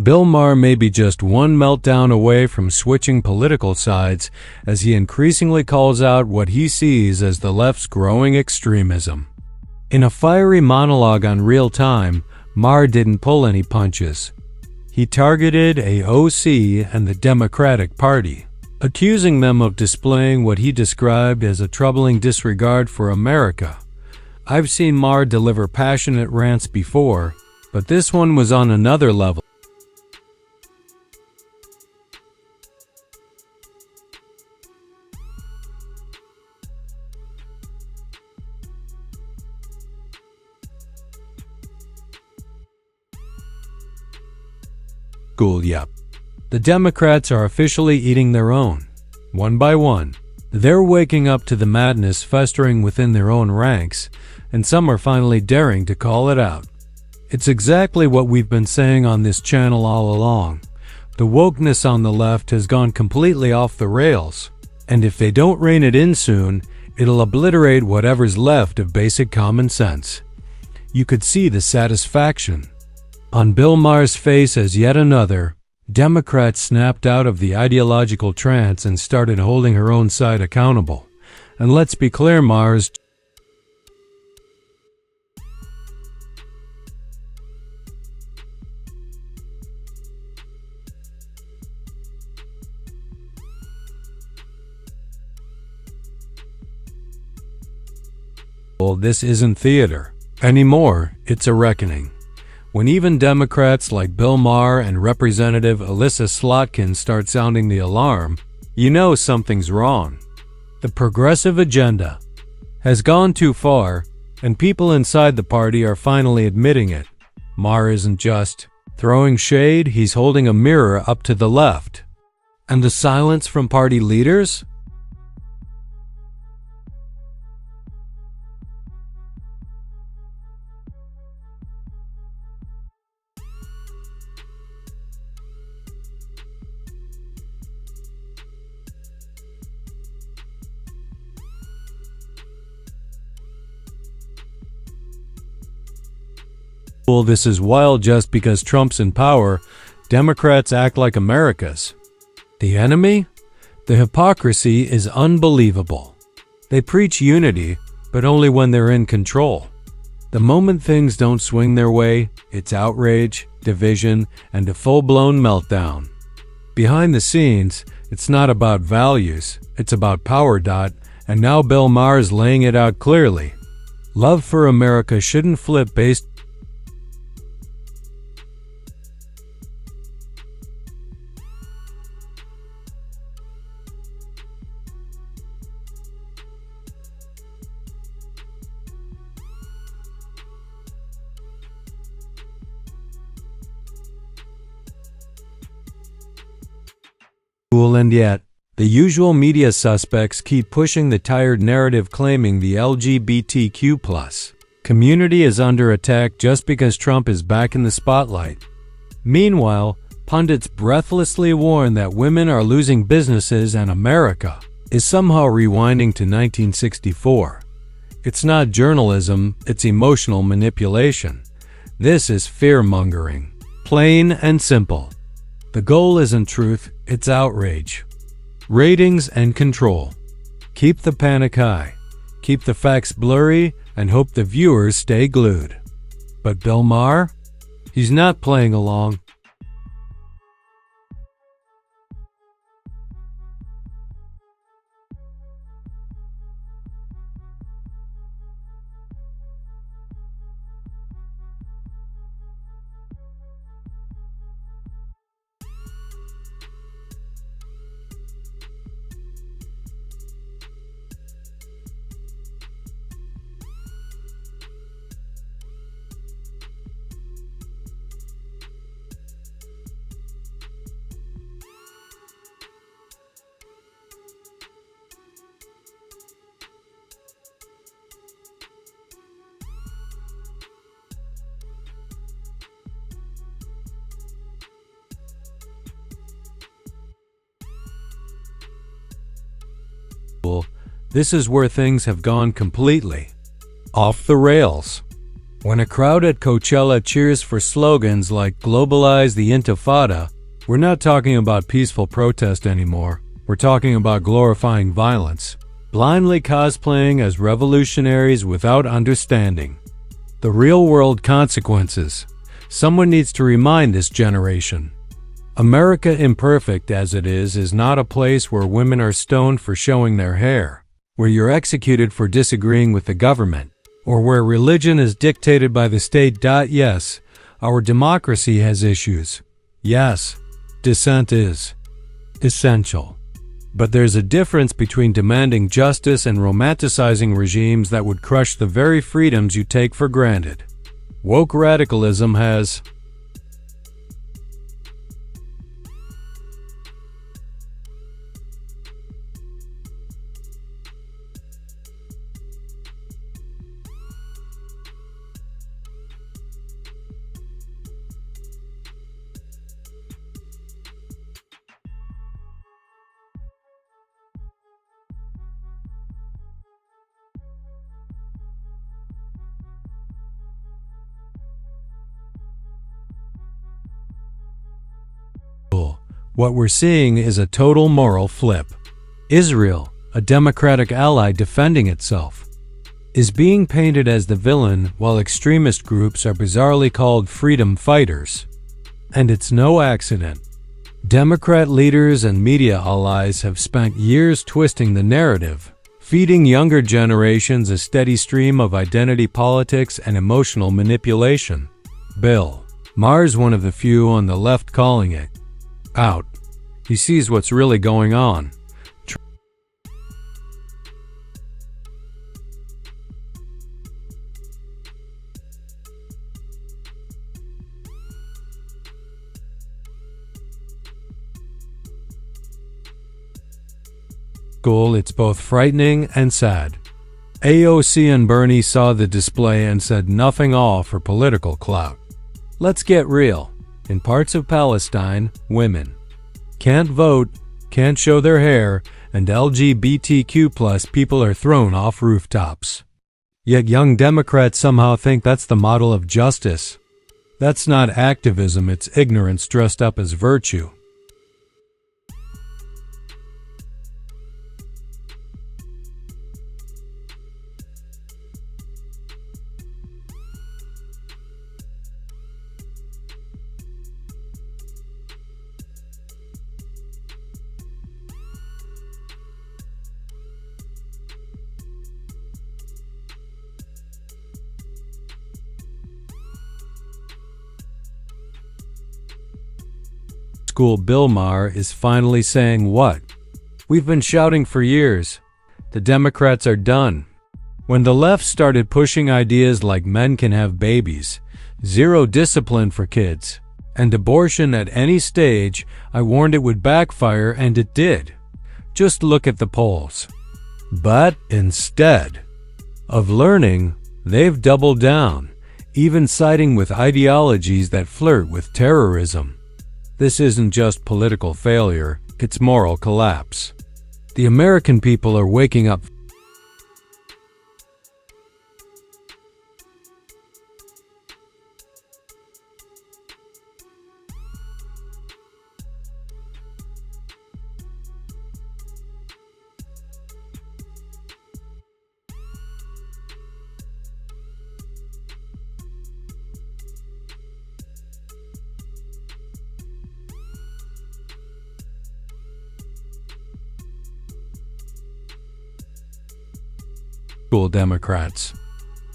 Bill Maher may be just one meltdown away from switching political sides as he increasingly calls out what he sees as the left's growing extremism. In a fiery monologue on Real Time, Maher didn't pull any punches. He targeted AOC and the Democratic Party, accusing them of displaying what he described as a troubling disregard for America. I've seen Maher deliver passionate rants before, but this one was on another level. Yep. The Democrats are officially eating their own, one by one. They're waking up to the madness festering within their own ranks, and some are finally daring to call it out. It's exactly what we've been saying on this channel all along. The wokeness on the left has gone completely off the rails, and if they don't rein it in soon, it'll obliterate whatever's left of basic common sense. You could see the satisfaction on Bill Maher's face as yet another Democrat snapped out of the ideological trance and started holding her own side accountable. And let's be clear, Maher's this isn't theater anymore, it's a reckoning. When even Democrats like Bill Maher and Representative Alyssa Slotkin start sounding the alarm, you know something's wrong. The progressive agenda has gone too far, and people inside the party are finally admitting it. Maher isn't just throwing shade, he's holding a mirror up to the left. And the silence from party leaders? Well, this is wild. Just because Trump's in power, Democrats act like Americans. The enemy? The hypocrisy is unbelievable. They preach unity, but only when they're in control. The moment things don't swing their way, it's outrage, division, and a full-blown meltdown. Behind the scenes, it's not about values, it's about power. And now Bill Maher is laying it out clearly. Love for America shouldn't flip based and yet, the usual media suspects keep pushing the tired narrative claiming the LGBTQ+ community is under attack just because Trump is back in the spotlight. Meanwhile, pundits breathlessly warn that women are losing businesses and America is somehow rewinding to 1964. It's not journalism, it's emotional manipulation. This is fear-mongering. Plain and simple. The goal isn't truth, it's outrage. Ratings and control. Keep the panic high, keep the facts blurry, and hope the viewers stay glued. But Bill Maher? He's not playing along. This is where things have gone completely off the rails. When a crowd at Coachella cheers for slogans like "Globalize the Intifada," we're not talking about peaceful protest anymore. We're talking about glorifying violence, blindly cosplaying as revolutionaries without understanding the real-world consequences. Someone needs to remind this generation. America, imperfect as it is not a place where women are stoned for showing their hair, where you're executed for disagreeing with the government, or where religion is dictated by the state. Yes, our democracy has issues. Yes, dissent is essential. But there's a difference between demanding justice and romanticizing regimes that would crush the very freedoms you take for granted. Woke radicalism has what we're seeing is a total moral flip. Israel, a democratic ally defending itself, is being painted as the villain while extremist groups are bizarrely called freedom fighters. And it's no accident. Democrat leaders and media allies have spent years twisting the narrative, feeding younger generations a steady stream of identity politics and emotional manipulation. Bill Maher's one of the few on the left calling it out. He sees what's really going on. It's both frightening and sad. AOC and Bernie saw the display and said nothing, all for political clout. Let's get real. In parts of Palestine, women can't vote, can't show their hair, and LGBTQ+ people are thrown off rooftops. Yet young Democrats somehow think that's the model of justice. That's not activism, it's ignorance dressed up as virtue. Bill Maher is finally saying what we've been shouting for years. The Democrats are done. When the left started pushing ideas like men can have babies, zero discipline for kids, and abortion at any stage, I warned it would backfire, and it did. Just look at the polls. But instead of learning, they've doubled down, even siding with ideologies that flirt with terrorism. This isn't just political failure, it's moral collapse. The American people are waking up. Democrats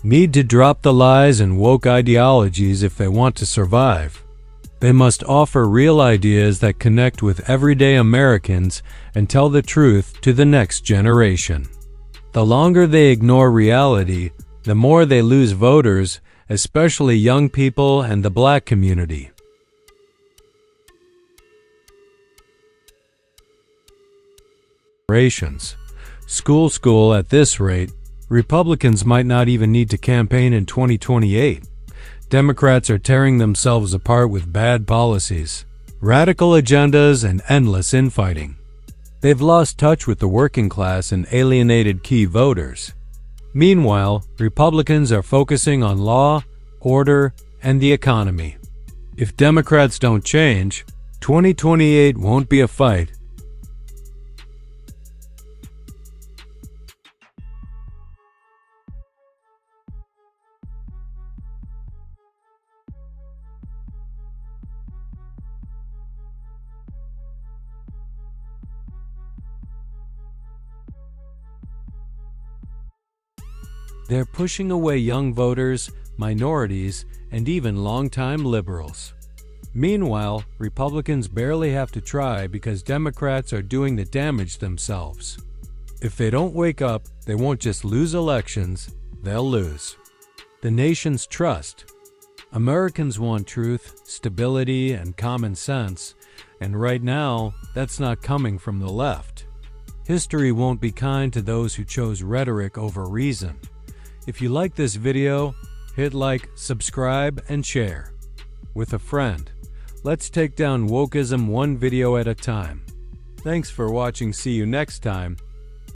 need to drop the lies and woke ideologies if they want to survive. They must offer real ideas that connect with everyday Americans and tell the truth to the next generation. The longer they ignore reality, the more they lose voters, especially young people and the black community. School at this rate, Republicans might not even need to campaign in 2028. Democrats are tearing themselves apart with bad policies, radical agendas, and endless infighting. They've lost touch with the working class and alienated key voters. Meanwhile, Republicans are focusing on law, order, and the economy. If Democrats don't change, 2028 won't be a fight. They're pushing away young voters, minorities, and even longtime liberals. Meanwhile, Republicans barely have to try because Democrats are doing the damage themselves. If they don't wake up, they won't just lose elections, they'll lose the nation's trust. Americans want truth, stability, and common sense, and right now, that's not coming from the left. History won't be kind to those who chose rhetoric over reason. If you like this video, hit like, subscribe, and share with a friend. Let's take down wokeism one video at a time. Thanks for watching. See you next time.